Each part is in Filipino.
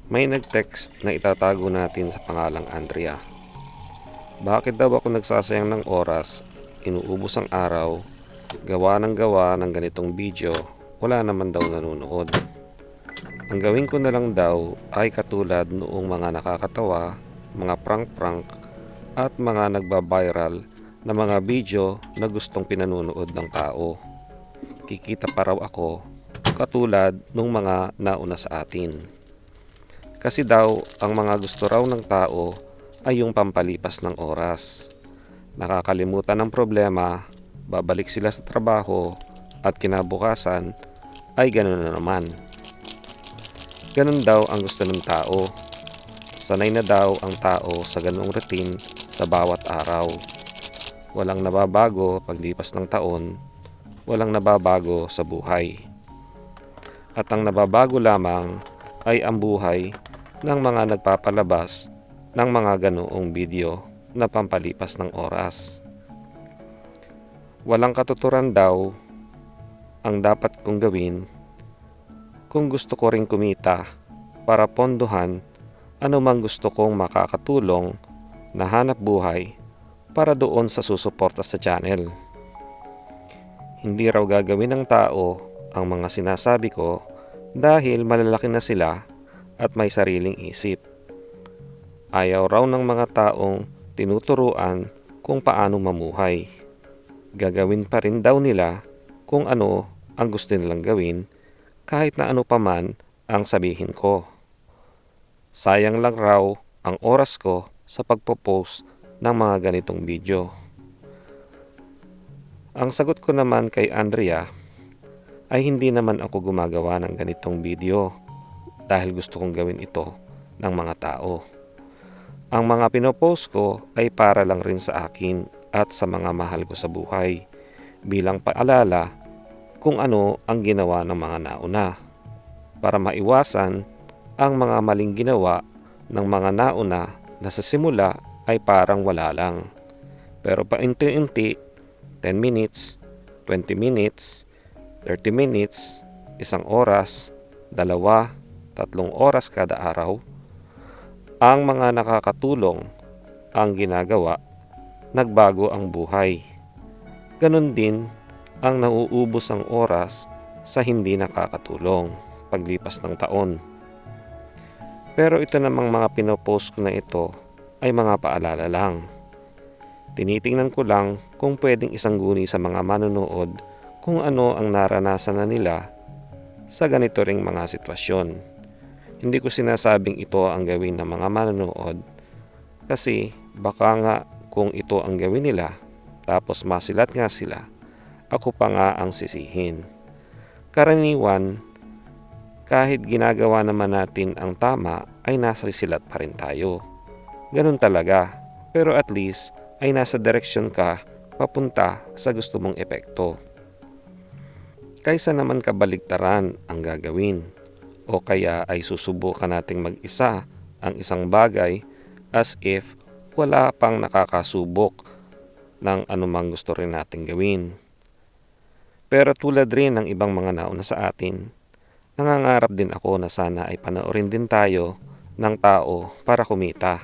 May nag-text na itatago natin sa pangalang Andrea. Bakit daw ako nagsasayang ng oras, inuubos ang araw, gawa ng ganitong video, wala naman daw nanonood. Ang gawin ko na lang daw ay katulad noong mga nakakatawa, mga prank-prank at mga nagba-viral na mga video na gustong pinanunood ng tao. Kikita pa raw ako katulad nung mga nauna sa atin. Kasi daw ang mga gusto raw ng tao ay yung pampalipas ng oras. Nakakalimutan ng problema, babalik sila sa trabaho at kinabukasan ay gano'n na naman. Ganun daw ang gusto ng tao. Sanay na daw ang tao sa ganung routine sa bawat araw. Walang nababago paglipas ng taon, walang nababago sa buhay. At ang nababago lamang ay ang buhay ng mga nagpapalabas ng mga ganoong video na pampalipas ng oras. Walang katuturan daw ang dapat kong gawin kung gusto ko ring kumita para pondohan anumang gusto kong makakatulong na hanap buhay para doon sa susuporta sa channel. Hindi raw gagawin ng tao ang mga sinasabi ko dahil malalaki na sila at may sariling isip. Ayaw raw ng mga taong tinuturuan kung paano mamuhay. Gagawin pa rin daw nila kung ano ang gusto nilang gawin kahit na ano pa man ang sabihin ko. Sayang lang raw ang oras ko sa pagpo-post ng mga ganitong video. Ang sagot ko naman kay Andrea ay hindi naman ako gumagawa ng ganitong video dahil gusto kong gawin ito ng mga tao. Ang mga pinopost ko ay para lang rin sa akin at sa mga mahal ko sa buhay bilang paalala kung ano ang ginawa ng mga nauna para maiwasan ang mga maling ginawa ng mga nauna na sa simula ay parang wala lang. Pero paunti-unti, 10 minutes, 20 minutes, 30 minutes, 1 oras, 2, 3 oras kada araw, ang mga nakakatulong ang ginagawa, nagbago ang buhay. Ganon din ang nauubos ang oras sa hindi nakakatulong paglipas ng taon. Pero ito namang mga pinopost ko na ito ay mga paalala lang. Tinitingnan ko lang kung pwedeng isangguni sa mga manonood kung ano ang naranasan na nila sa ganito ring mga sitwasyon. Hindi ko sinasabing ito ang gawin ng mga manonood kasi baka nga kung ito ang gawin nila tapos masilat nga sila, ako pa nga ang sisihin. Karaniwan, kahit ginagawa naman natin ang tama ay nasa silat pa rin tayo. Ganun talaga, pero at least ay nasa direksyon ka papunta sa gusto mong epekto. Kaysa naman kabaligtaran ang gagawin o kaya ay susubukan nating mag-isa ang isang bagay as if wala pang nakakasubok ng anumang gusto rin nating gawin. Pero tulad rin ng ibang mga nauna sa atin, nangangarap din ako na sana ay panoorin din tayo ng tao para kumita.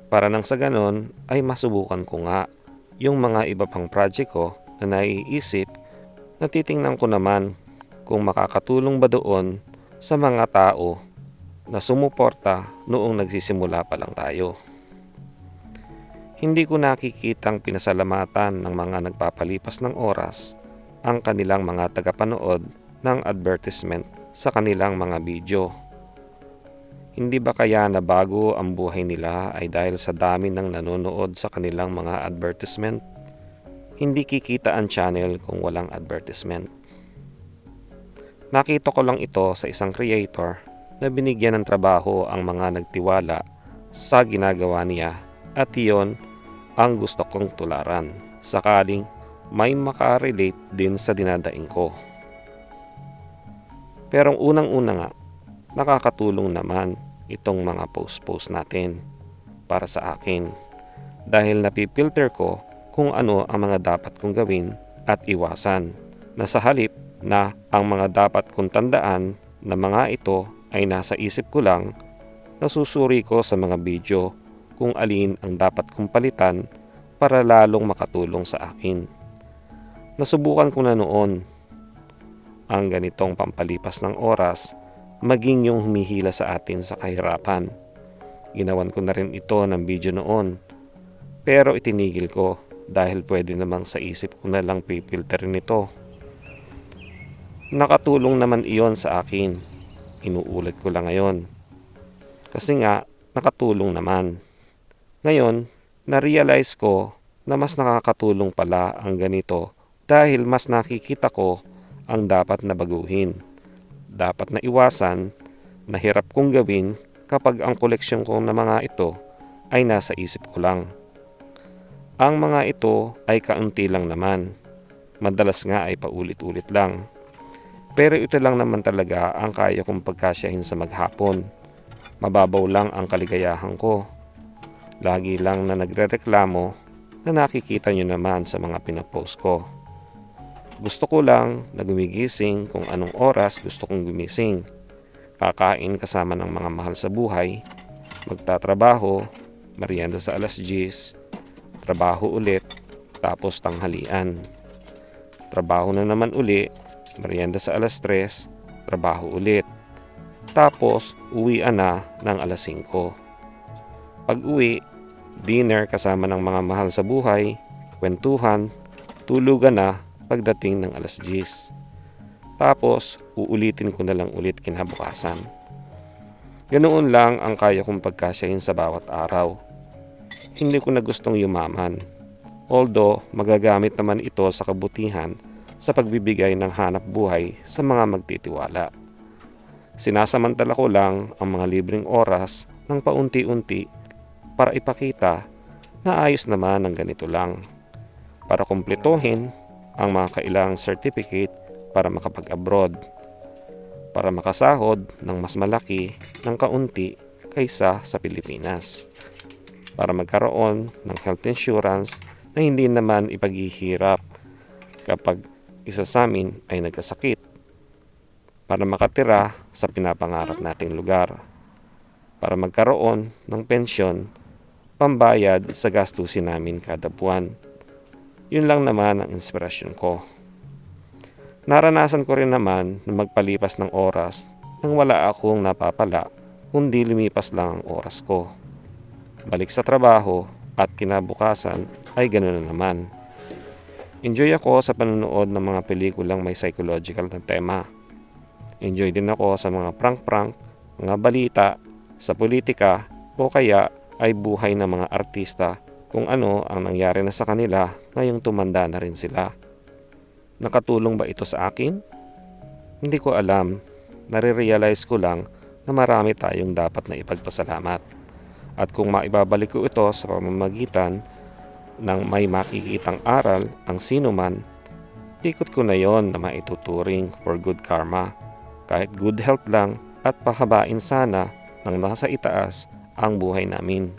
Para nang sa ganon ay masubukan ko nga yung mga iba pang project ko na naiisip na titingnan ko naman kung makakatulong ba doon sa mga tao na sumuporta noong nagsisimula pa lang tayo. Hindi ko nakikitang pinasalamatan ng mga nagpapalipas ng oras ang kanilang mga tagapanood ng advertisement sa kanilang mga video. Hindi ba kaya na bago ang buhay nila ay dahil sa dami ng nanonood sa kanilang mga advertisement? Hindi kikita ang channel kung walang advertisement. Nakita ko lang ito sa isang creator na binigyan ng trabaho ang mga nagtiwala sa ginagawa niya at iyon ang gusto kong tularan sakaling may makarelate din sa dinadaing ko. Pero unang-una nga, nakakatulong naman itong mga post-post natin para sa akin dahil napipilter ko kung ano ang mga dapat kong gawin at iwasan Na sa halip na ang mga dapat kong tandaan na mga ito ay nasa isip ko lang, nasusuri ko sa mga video kung alin ang dapat kong palitan para lalong makatulong sa akin. Nasubukan ko na noon ang ganitong pampalipas ng oras, maging yung humihila sa atin sa kahirapan. Ginawan ko na rin ito ng video noon, pero itinigil ko dahil pwede namang sa isip ko na lang pipilterin ito. Nakatulong naman iyon sa akin. Inuulit ko lang ngayon. Kasi nga, nakatulong naman. Ngayon, na-realize ko na mas nakakatulong pala ang ganito dahil mas nakikita ko ang dapat na baguhin. Dapat na iwasan na hirap kong gawin kapag ang koleksyon ko ng mga ito ay nasa isip ko lang. Ang mga ito ay kaunti lang naman. Madalas nga ay paulit-ulit lang. Pero ito lang naman talaga ang kaya kong pagkasyahin sa maghapon. Mababaw lang ang kaligayahan ko. Lagi lang na nagrereklamo na nakikita nyo naman sa mga pinapost ko. Gusto ko lang na gumigising kung anong oras gusto kong gumising. Kakain kasama ng mga mahal sa buhay, magtatrabaho, merienda sa alas 10, trabaho ulit, tapos tanghalian. Trabaho na naman uli, merienda sa alas 3, trabaho ulit. Tapos uwian na ng alas 5. Pag uwi, dinner kasama ng mga mahal sa buhay, kwentuhan, tulugan na pagdating ng alas 10. Tapos, uulitin ko na lang ulit kinabukasan. Ganoon lang ang kaya kong pagkasyahin sa bawat araw. Hindi ko na gustong yumaman. Although, magagamit naman ito sa kabutihan sa pagbibigay ng hanap buhay sa mga magtitiwala. Sinasamantala ko lang ang mga libreng oras ng paunti-unti para ipakita na ayos naman ng ganito lang. Para kumpletuhin ang mga kailangang certificate para makapag-abroad, para makasahod ng mas malaki ng kaunti kaysa sa Pilipinas, para magkaroon ng health insurance na hindi naman ipaghihirap kapag isa sa amin ay nagkasakit, para makatira sa pinapangarap nating lugar, para magkaroon ng pensyon, pambayad sa gastusin namin kada buwan. Yun lang naman ang inspirasyon ko. Naranasan ko rin naman na magpalipas ng oras nang wala akong napapala kundi lumipas lang ang oras ko. Balik sa trabaho at kinabukasan ay ganoon na naman. Enjoy ako sa panonood ng mga pelikulang may psychological na tema. Enjoy din ako sa mga prank-prank, mga balita, sa politika o kaya ay buhay ng mga artista kung ano ang nangyari na sa kanila ngayong tumanda na rin sila. Nakatulong ba ito sa akin? Hindi ko alam. Nare-realize ko lang na marami tayong dapat na ipagpasalamat. At kung maibabalik ko ito sa pamamagitan ng may makikitang aral ang sino man, tikot ko na yon na maituturing for good karma. Kahit good health lang at pahabain sana ng nasa itaas ang buhay namin.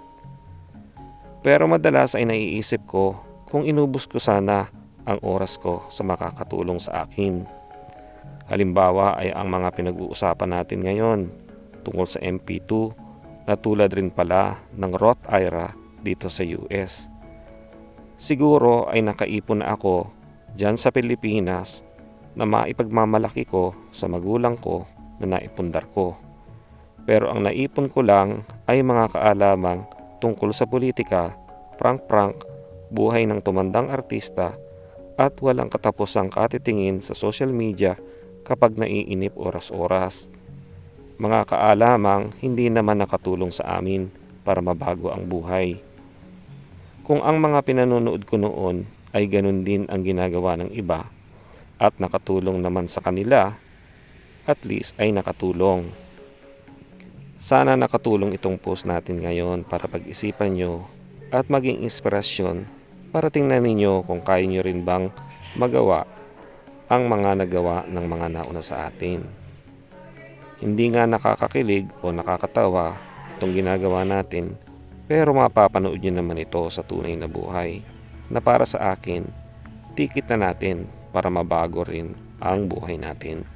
Pero madalas ay naiisip ko kung inubos ko sana ang oras ko sa makakatulong sa akin. Halimbawa ay ang mga pinag-uusapan natin ngayon tungkol sa MP2 na tulad rin pala ng Roth IRA dito sa US. Siguro ay nakaipon na ako dyan sa Pilipinas na maipagmamalaki ko sa magulang ko na naipundar ko. Pero ang naipon ko lang ay mga kaalamang tungkol sa politika, prank-prank, buhay ng tumandang artista, at walang katapusang katitingin sa social media kapag naiinip oras-oras. Mga kaalamang hindi naman nakatulong sa amin para mabago ang buhay. Kung ang mga pinanonood ko noon ay ganun din ang ginagawa ng iba at nakatulong naman sa kanila, at least ay nakatulong. Sana nakatulong itong post natin ngayon para pag-isipan nyo at maging inspirasyon para tingnan ninyo kung kaya nyo rin bang magawa ang mga nagawa ng mga nauna sa atin. Hindi nga nakakakilig o nakakatawa itong ginagawa natin, pero mapapanood nyo naman ito sa tunay na buhay na para sa akin, tikit na natin para mabago rin ang buhay natin.